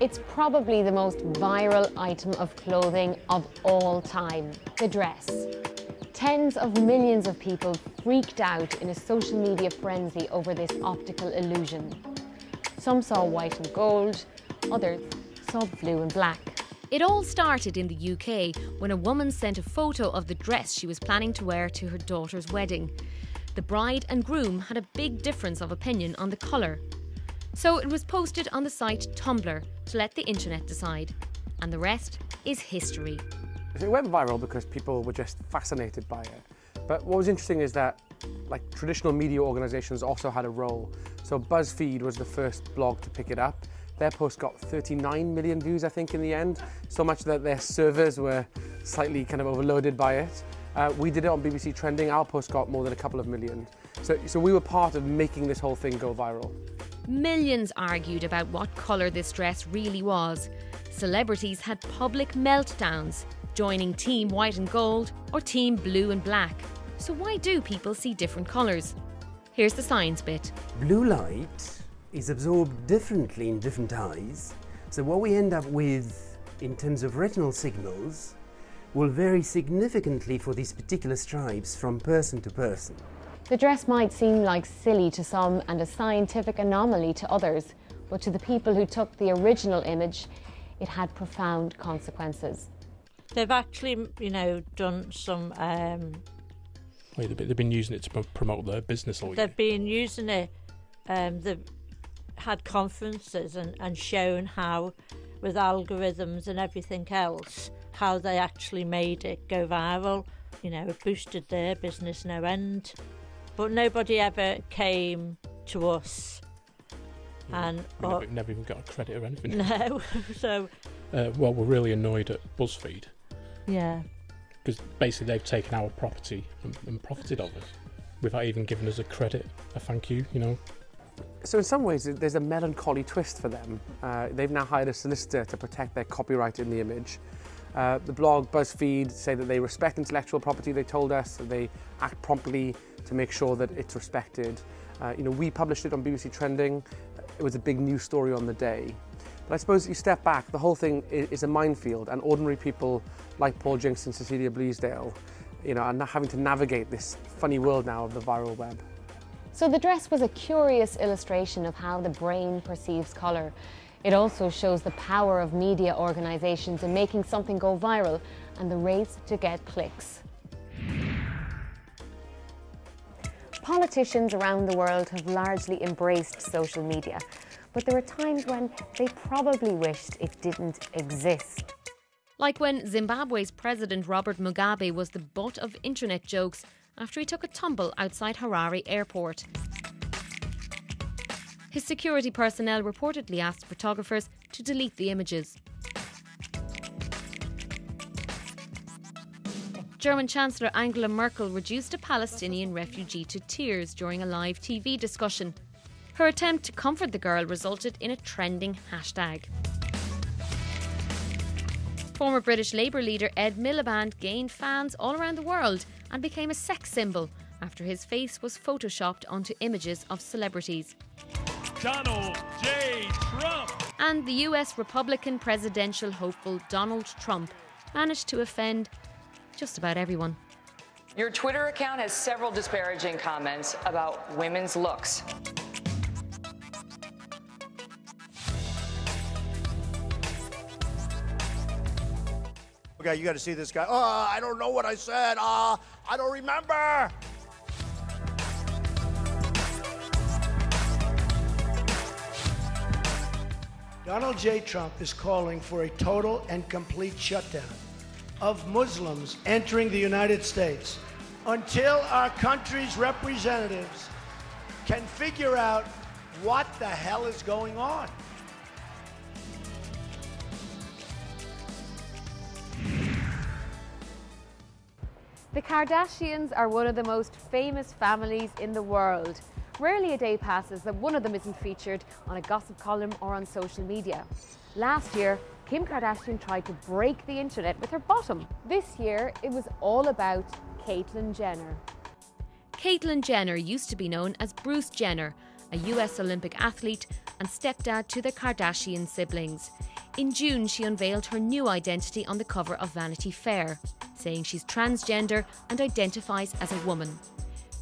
It's probably the most viral item of clothing of all time, the dress. Tens of millions of people freaked out in a social media frenzy over this optical illusion. Some saw white and gold, others saw blue and black. It all started in the UK when a woman sent a photo of the dress she was planning to wear to her daughter's wedding. The bride and groom had a big difference of opinion on the colour. So it was posted on the site Tumblr to let the internet decide. And the rest is history. It went viral because people were just fascinated by it. But what was interesting is that traditional media organisations also had a role. So BuzzFeed was the first blog to pick it up. Their post got 39 million views, I think, in the end, so much that their servers were slightly kind of overloaded by it. We did it on BBC Trending. Our post got more than a couple of million. So we were part of making this whole thing go viral. Millions argued about what colour this dress really was. Celebrities had public meltdowns, joining Team White and Gold or Team Blue and Black. So why do people see different colours? Here's the science bit. Blue light is absorbed differently in different eyes, so what we end up with in terms of retinal signals will vary significantly for these particular stripes from person to person. The dress might seem like silly to some and a scientific anomaly to others, but to the people who took the original image, it had profound consequences. They've actually, done some... They've been using it to promote their business all year. They've been using it, they've had conferences and shown how, with algorithms and everything else, how they actually made it go viral. It boosted their business no end. But nobody ever came to us. And we never even got a credit or anything. No. So. Well, we're really annoyed at BuzzFeed. Yeah. Because basically they've taken our property and profited of it without even giving us a credit, a thank you, So in some ways, there's a melancholy twist for them. They've now hired a solicitor to protect their copyright in the image. The blog BuzzFeed say that they respect intellectual property, they told us, that they act promptly to make sure that it's respected. We published it on BBC Trending. It was a big news story on the day. But I suppose you step back, the whole thing is a minefield, and ordinary people like Paul Jinks and Cecilia Bleasdale, are now having to navigate this funny world now of the viral web. So the dress was a curious illustration of how the brain perceives colour. It also shows the power of media organisations in making something go viral and the race to get clicks. Politicians around the world have largely embraced social media, but there are times when they probably wished it didn't exist. Like when Zimbabwe's President Robert Mugabe was the butt of internet jokes after he took a tumble outside Harare airport. His security personnel reportedly asked photographers to delete the images. German Chancellor Angela Merkel reduced a Palestinian refugee to tears during a live TV discussion. Her attempt to comfort the girl resulted in a trending hashtag. Former British Labour leader Ed Miliband gained fans all around the world and became a sex symbol after his face was photoshopped onto images of celebrities. Donald J. Trump! And the US Republican presidential hopeful Donald Trump managed to offend just about everyone. Your Twitter account has several disparaging comments about women's looks. Okay, you got to see this guy. Oh, I don't know what I said. I don't remember. Donald J. Trump is calling for a total and complete shutdown of Muslims entering the United States until our country's representatives can figure out what the hell is going on. The Kardashians are one of the most famous families in the world. Rarely a day passes that one of them isn't featured on a gossip column or on social media. Last year, Kim Kardashian tried to break the internet with her bottom. This year, it was all about Caitlyn Jenner. Caitlyn Jenner used to be known as Bruce Jenner, a US Olympic athlete and stepdad to the Kardashian siblings. In June, she unveiled her new identity on the cover of Vanity Fair, saying she's transgender and identifies as a woman.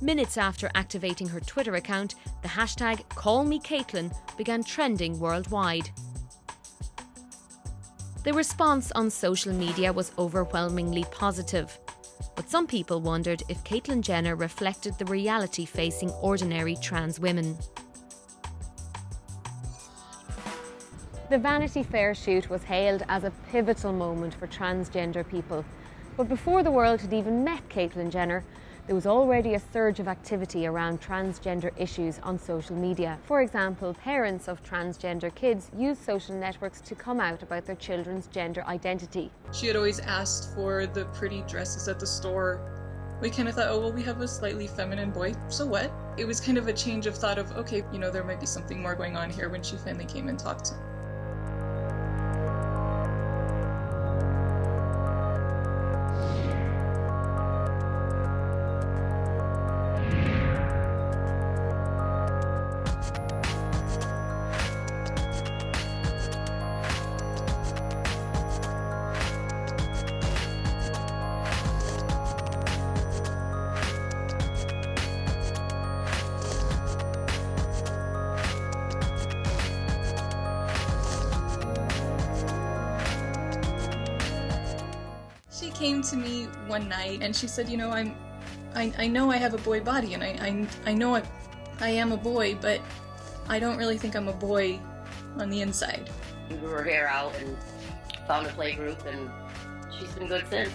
Minutes after activating her Twitter account, the hashtag #CallMeCaitlyn began trending worldwide. The response on social media was overwhelmingly positive, but some people wondered if Caitlyn Jenner reflected the reality facing ordinary trans women. The Vanity Fair shoot was hailed as a pivotal moment for transgender people. But before the world had even met Caitlyn Jenner, there was already a surge of activity around transgender issues on social media. For example, parents of transgender kids used social networks to come out about their children's gender identity. She had always asked for the pretty dresses at the store. We kind of thought, oh, well, we have a slightly feminine boy, so what? It was kind of a change of thought of, okay, you know, there might be something more going on here when she finally came and talked. She came to me one night and she said, you know, I know I have a boy body and I know I am a boy, but I don't really think I'm a boy on the inside. We grew her hair out and found a play group, and she's been good since.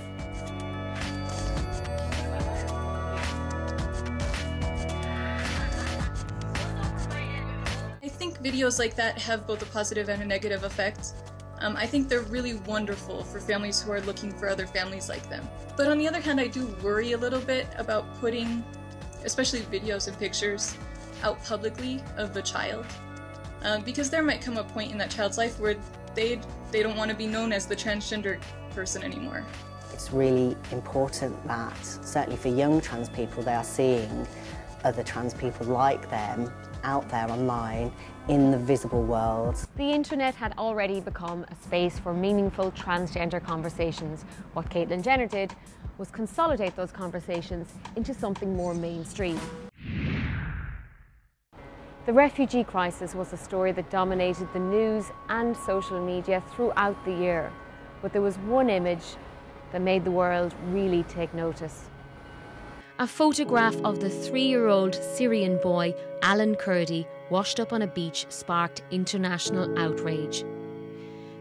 I think videos like that have both a positive and a negative effect. I think they're really wonderful for families who are looking for other families like them. But on the other hand, I do worry a little bit about putting, especially videos and pictures, out publicly of a child. Because there might come a point in that child's life where they don't want to be known as the transgender person anymore. It's really important that, certainly for young trans people, they are seeing other trans people like them out there online in the visible world. The internet had already become a space for meaningful transgender conversations. What Caitlyn Jenner did was consolidate those conversations into something more mainstream. The refugee crisis was a story that dominated the news and social media throughout the year. But there was one image that made the world really take notice. A photograph of the 3-year-old Syrian boy, Alan Kurdi, washed up on a beach sparked international outrage.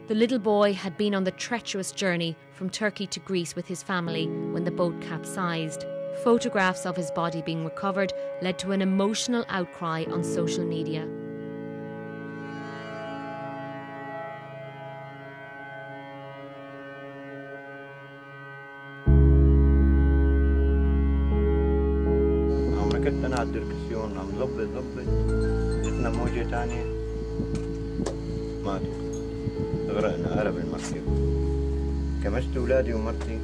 The little boy had been on the treacherous journey from Turkey to Greece with his family when the boat capsized. Photographs of his body being recovered led to an emotional outcry on social media. ركبت على الدركسيون عم ضبط جتنا موجة تانية ماتوا غرقنا قلب المركب كمشت أولادي ومرتي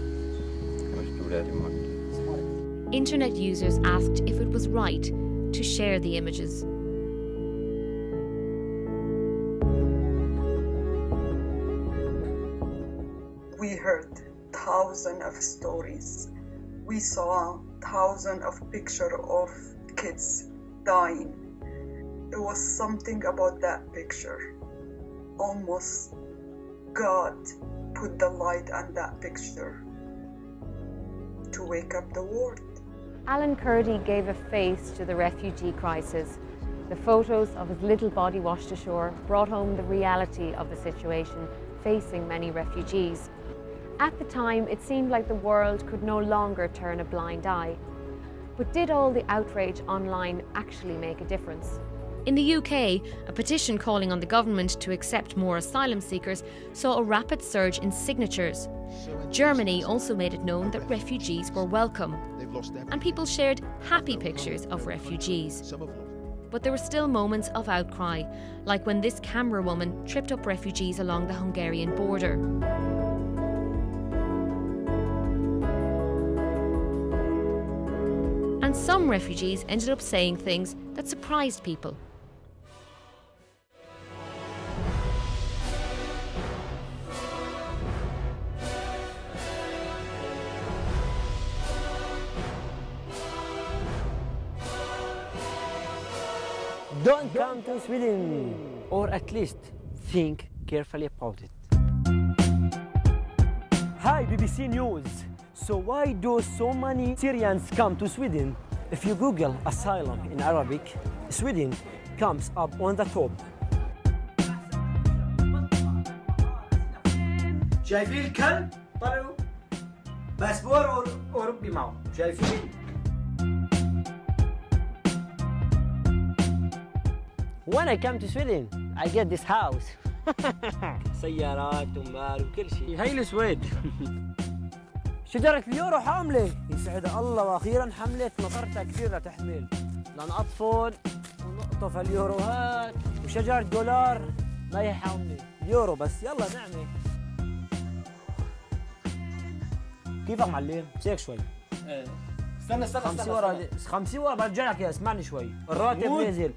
Internet users asked if it was right to share the images. We heard thousands of stories. We saw thousands of pictures of kids dying. It was something about that picture. Almost God put the light on that picture to wake up the world. Alan Kurdi gave a face to the refugee crisis. The photos of his little body washed ashore brought home the reality of the situation facing many refugees. At the time, it seemed like the world could no longer turn a blind eye. But did all the outrage online actually make a difference? In the UK, a petition calling on the government to accept more asylum seekers saw a rapid surge in signatures. Germany also made it known that refugees were welcome, and people shared happy pictures of refugees. But there were still moments of outcry, like when this camera woman tripped up refugees along the Hungarian border. And some refugees ended up saying things that surprised people. Don't come to Sweden, or at least think carefully about it. Hi, BBC News. So why do so many Syrians come to Sweden? If you Google asylum in Arabic, Sweden comes up on the top. شايفين الكلب؟ طلعوا باسبور أوروبي معه، شايفين؟ When I come to Sweden, I get this house. سيارات ومال وكل شيء. هاي السويد. شجرة اليورو حاملة. يسعد الله وأخيرا حملت مطرتها كثير لتحمل. لأن أطفال ونقطف اليوروهات وشجرة دولار ما هي حاملة. اليورو بس يلا نعمة. كيفك معلم؟ امسك شوي. استنى 50 ورا برجع لك يا اسمعني شوي. الراتب نزل.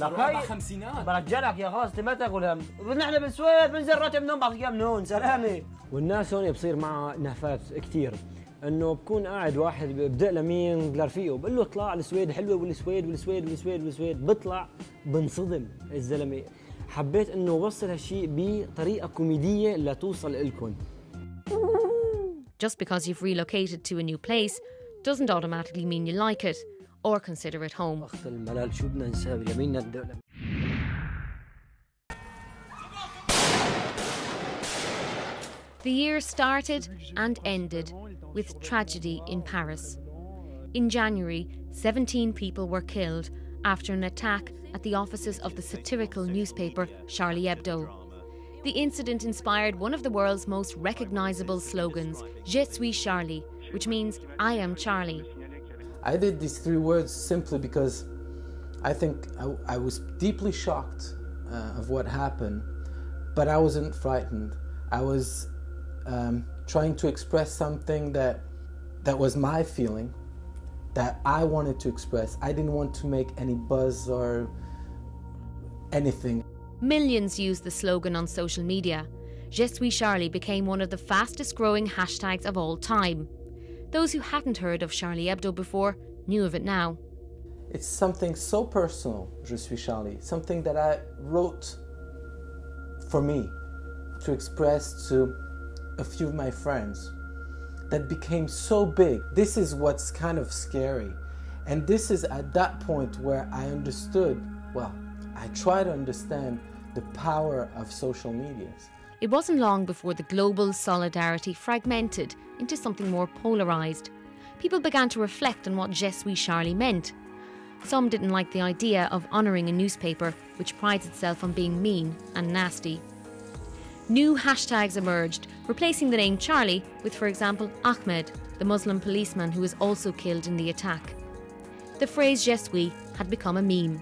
لك خمسينات برجع لك يا خلاص انت ما تقول هم. نحن بالسويد بنزل راتب نوم بعطيك اياه من هون سلامة. والناس هون بصير معها نهفات كثير. انه بكون قاعد واحد ببدأ لمين لرفيقه بقول له اطلع السويد حلوه والسويد والسويد والسويد والسويد بيطلع بنصدم الزلمه. حبيت انه وصل هالشيء بطريقه كوميديه لتوصل لكم. Just because you've relocated to a new place doesn't automatically mean you like it or consider it home. أخت الملل شو بدنا نساوي لمين ندق. The year started and ended with tragedy in Paris. In January, 17 people were killed after an attack at the offices of the satirical newspaper Charlie Hebdo. The incident inspired one of the world's most recognisable slogans, Je suis Charlie, which means I am Charlie. I did these 3 words simply because I think I was deeply shocked of what happened, but I wasn't frightened. I was trying to express something that was my feeling, that I wanted to express. I didn't want to make any buzz or anything. Millions used the slogan on social media. Je suis Charlie became one of the fastest growing hashtags of all time. Those who hadn't heard of Charlie Hebdo before knew of it now. It's something so personal, Je suis Charlie, something that I wrote for me to express to a few of my friends that became so big. This is what's kind of scary. And this is at that point where I understood, well, I try to understand the power of social medias. It wasn't long before the global solidarity fragmented into something more polarised. People began to reflect on what Je suis Charlie meant. Some didn't like the idea of honouring a newspaper which prides itself on being mean and nasty. New hashtags emerged, replacing the name Charlie with, for example, Ahmed, the Muslim policeman who was also killed in the attack. The phrase Je suis had become a meme.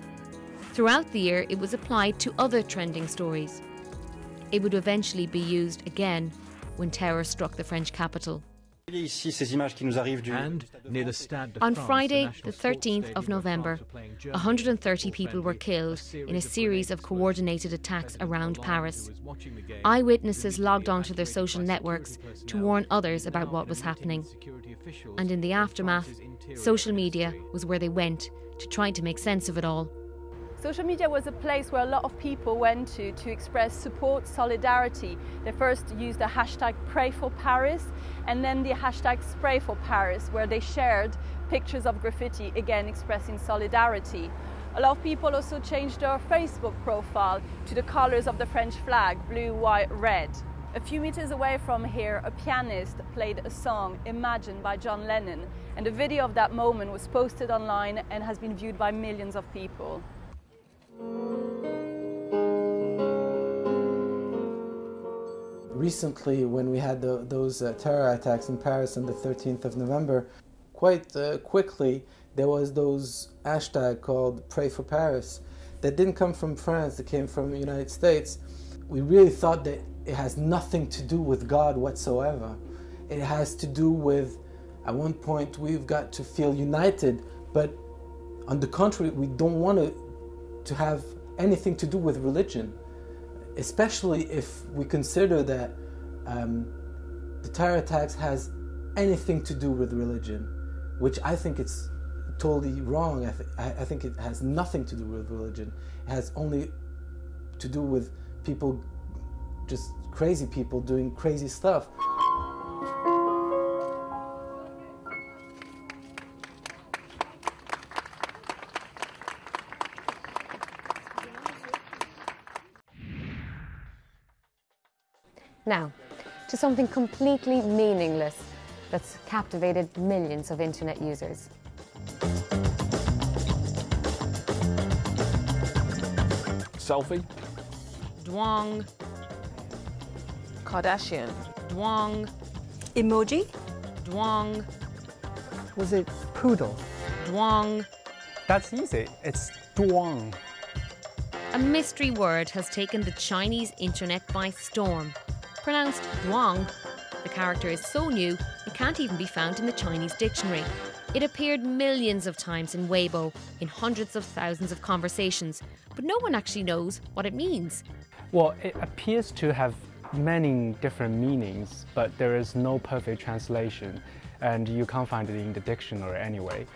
Throughout the year, it was applied to other trending stories. It would eventually be used again when terror struck the French capital. And near the Stade de On France, Friday, the the 13th of November, 130 people were killed in a series of coordinated attacks around Paris. Eyewitnesses logged onto their social networks to warn others about what was happening. And in the aftermath, social media was where they went to try to make sense of it all. Social media was a place where a lot of people went to express support, solidarity. They first used the hashtag Pray for Paris and then the hashtag Spray for Paris, where they shared pictures of graffiti, again expressing solidarity. A lot of people also changed their Facebook profile to the colours of the French flag, blue, white, red. A few meters away from here, a pianist played a song, Imagine, by John Lennon, and a video of that moment was posted online and has been viewed by millions of people. Recently, when we had those terror attacks in Paris on the 13th of November, quite quickly there was those hashtag called Pray for Paris that didn't come from France, it came from the United States. We really thought that it has nothing to do with God whatsoever. It has to do with, at one point, we've got to feel united, but on the contrary, we don't want to have anything to do with religion, especially if we consider that the terror attacks has anything to do with religion, which I think it's totally wrong. I think it has nothing to do with religion. It has only to do with people, just crazy people doing crazy stuff. Now, to something completely meaningless that's captivated millions of internet users. Selfie. Duan. Kardashian. Duan. Emoji. Duan. Was it poodle? Duan. That's easy. It's Duan. A mystery word has taken the Chinese internet by storm. Pronounced Duan, the character is so new it can't even be found in the Chinese dictionary. It appeared millions of times in Weibo, in hundreds of thousands of conversations, but no one actually knows what it means. Well, it appears to have many different meanings, but there is no perfect translation, and you can't find it in the dictionary anyway.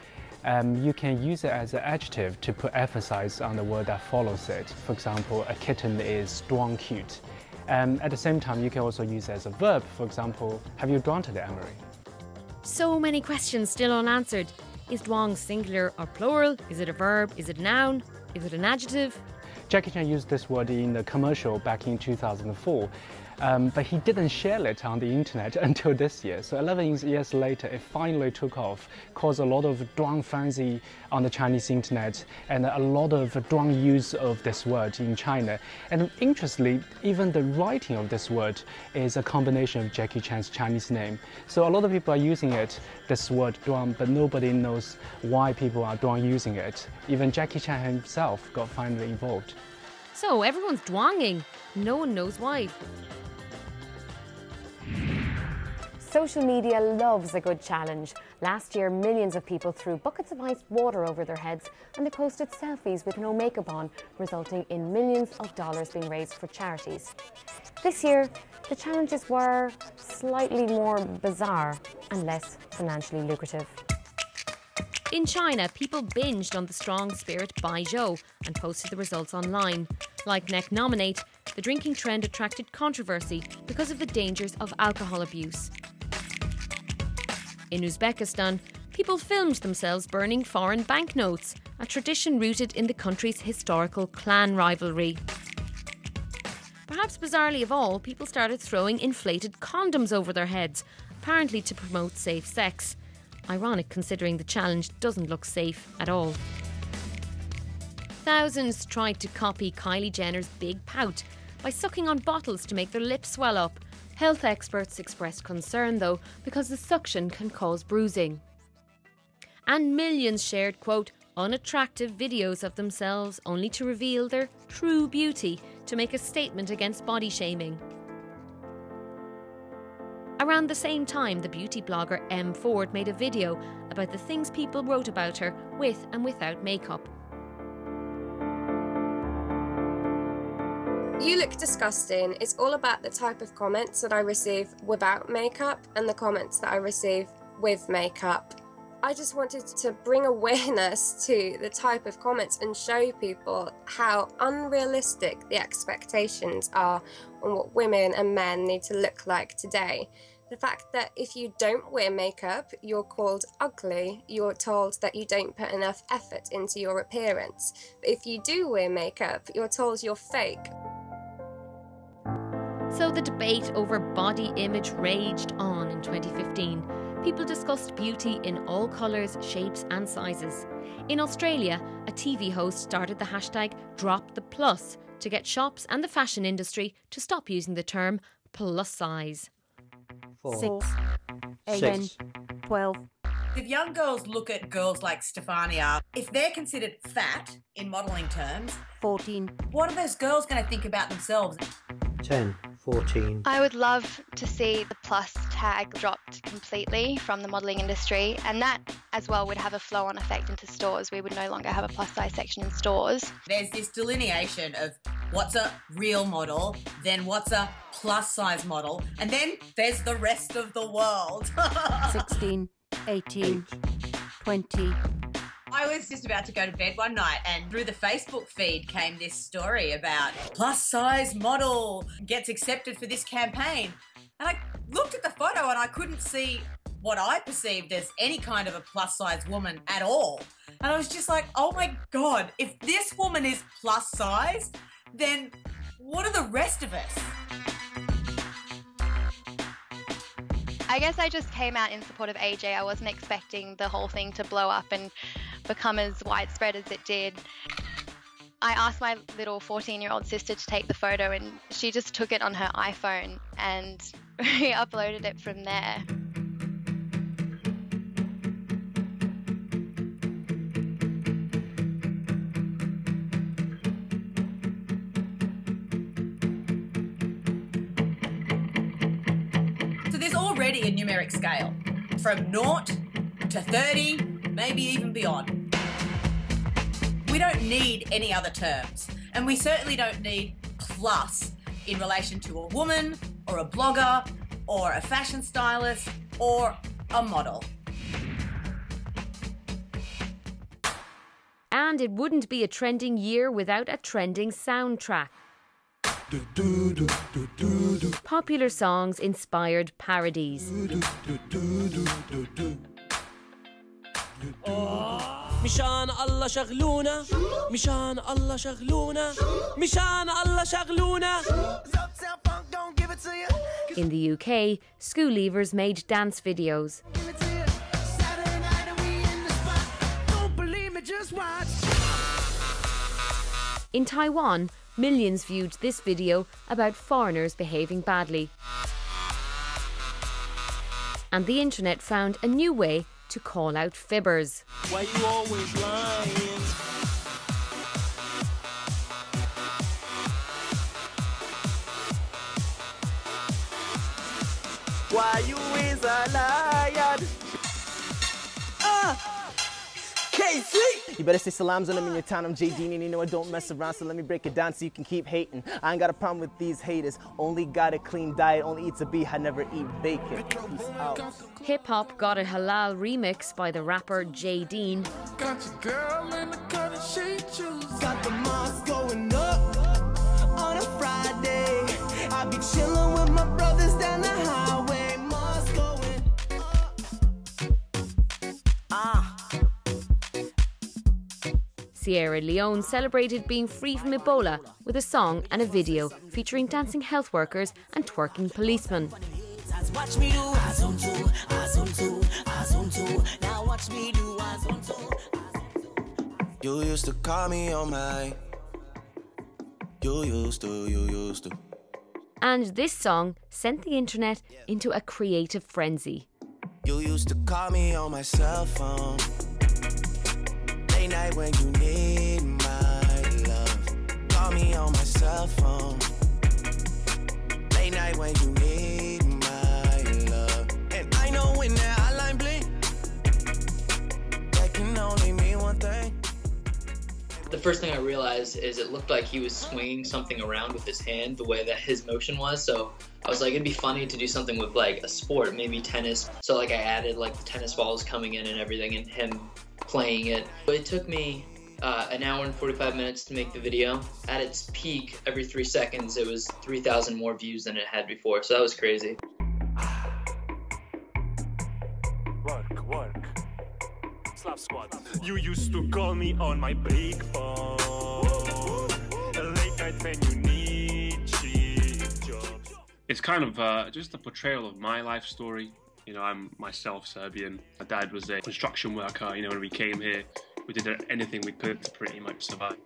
You can use it as an adjective to put emphasis on the word that follows it. For example, a kitten is Duan cute. At the same time, you can also use it as a verb. For example, have you drawn today, Emery? So many questions still unanswered. Is Duan singular or plural? Is it a verb? Is it a noun? Is it an adjective? Jackie Chan used this word in the commercial back in 2004, but he didn't share it on the internet until this year. So 11 years later, it finally took off, caused a lot of Duan frenzy on the Chinese internet and a lot of Duan use of this word in China. And interestingly, even the writing of this word is a combination of Jackie Chan's Chinese name. So a lot of people are using it, this word Duan, but nobody knows why people are Duan using it. Even Jackie Chan himself got finally involved. So everyone's Duanging. No one knows why. Social media loves a good challenge. Last year, millions of people threw buckets of iced water over their heads and they posted selfies with no makeup on, resulting in millions of dollars being raised for charities. This year, the challenges were slightly more bizarre and less financially lucrative. In China, people binged on the strong spirit Baijiu and posted the results online. Like Neck Nominate, the drinking trend attracted controversy because of the dangers of alcohol abuse. In Uzbekistan, people filmed themselves burning foreign banknotes, a tradition rooted in the country's historical clan rivalry. Perhaps bizarrely of all, people started throwing inflated condoms over their heads, apparently to promote safe sex. Ironic considering the challenge doesn't look safe at all. Thousands tried to copy Kylie Jenner's big pout by sucking on bottles to make their lips swell up. Health experts expressed concern though because the suction can cause bruising. And millions shared, quote, unattractive videos of themselves only to reveal their true beauty to make a statement against body shaming. Around the same time, the beauty blogger M. Ford made a video about the things people wrote about her with and without makeup. You look disgusting. It's all about the type of comments that I receive without makeup and the comments that I receive with makeup. I just wanted to bring awareness to the type of comments and show people how unrealistic the expectations are on what women and men need to look like today. The fact that if you don't wear makeup, you're called ugly. You're told that you don't put enough effort into your appearance. But if you do wear makeup, you're told you're fake. So the debate over body image raged on in 2015. People discussed beauty in all colours, shapes and sizes. In Australia, a TV host started the hashtag #DropThePlus to get shops and the fashion industry to stop using the term plus size. 4, 8, 10, 12. If young girls look at girls like Stefania, if they're considered fat in modelling terms, 14. What are those girls going to think about themselves? 10, 14. I would love to see the plus tag dropped completely from the modelling industry, and that as well would have a flow-on effect into stores. We would no longer have a plus size section in stores. There's this delineation of what's a real model, then what's a plus size model, and then there's the rest of the world. 16, 18, 20, was just about to go to bed one night and through the Facebook feed came this story about plus-size model gets accepted for this campaign. And I looked at the photo and I couldn't see what I perceived as any kind of a plus-size woman at all. And I was just like, oh my God, if this woman is plus-size, then what are the rest of us? I guess I just came out in support of AJ. I wasn't expecting the whole thing to blow up and become as widespread as it did. I asked my little 14-year-old sister to take the photo and she just took it on her iPhone and re-uploaded it from there. So there's already a numeric scale from 0 to 30, maybe even beyond. We don't need any other terms, and we certainly don't need plus in relation to a woman or a blogger or a fashion stylist or a model. And it wouldn't be a trending year without a trending soundtrack. Popular songs inspired parodies. مشان الله شغلونا مشان الله شغلونا مشان الله شغلونا. In the UK, school leavers made dance videos. In Taiwan, millions viewed this video about foreigners behaving badly. And the internet found a new way to call out fibbers. Why you always lying? Why you is a liar? You better say salams on them in your town. I'm JD and you know I don't mess around, so let me break it down so you can keep hating. I ain't got a problem with these haters. Only got a clean diet, only eats a beef, I never eat bacon. Peace out. Hip-hop got a halal remix by the rapper J. Dean. Got your girl in the cut and she choose. Got the mosque going up on a Friday. I be chilling with my brothers down the highway. Mosque going up. Sierra Leone celebrated being free from Ebola with a song and a video featuring dancing health workers and twerking policemen. Watch me do now watch me do You used to call me on my. You used to. And this song sent the internet into a creative frenzy. You used to call me on my cell phone. Late night when you need my love. Call me on my cell phone. Late night when you need my love. And I know when that hotline blink, that can only mean one thing. The first thing I realized is it looked like he was swinging something around with his hand, the way that his motion was. So I was like, it'd be funny to do something with like a sport, maybe tennis. So like I added like tennis balls coming in and everything and him playing it. But it took me an hour and 45 minutes to make the video. At its peak, every 3 seconds, it was 3,000 more views than it had before. So that was crazy. Work. Slap squad. You used to call me on my break phone. Late night when you need cheap jobs. It's kind of just a portrayal of my life story. You know, I'm myself Serbian. My dad was a construction worker. You know, when we came here, we did anything we could to pretty much survive.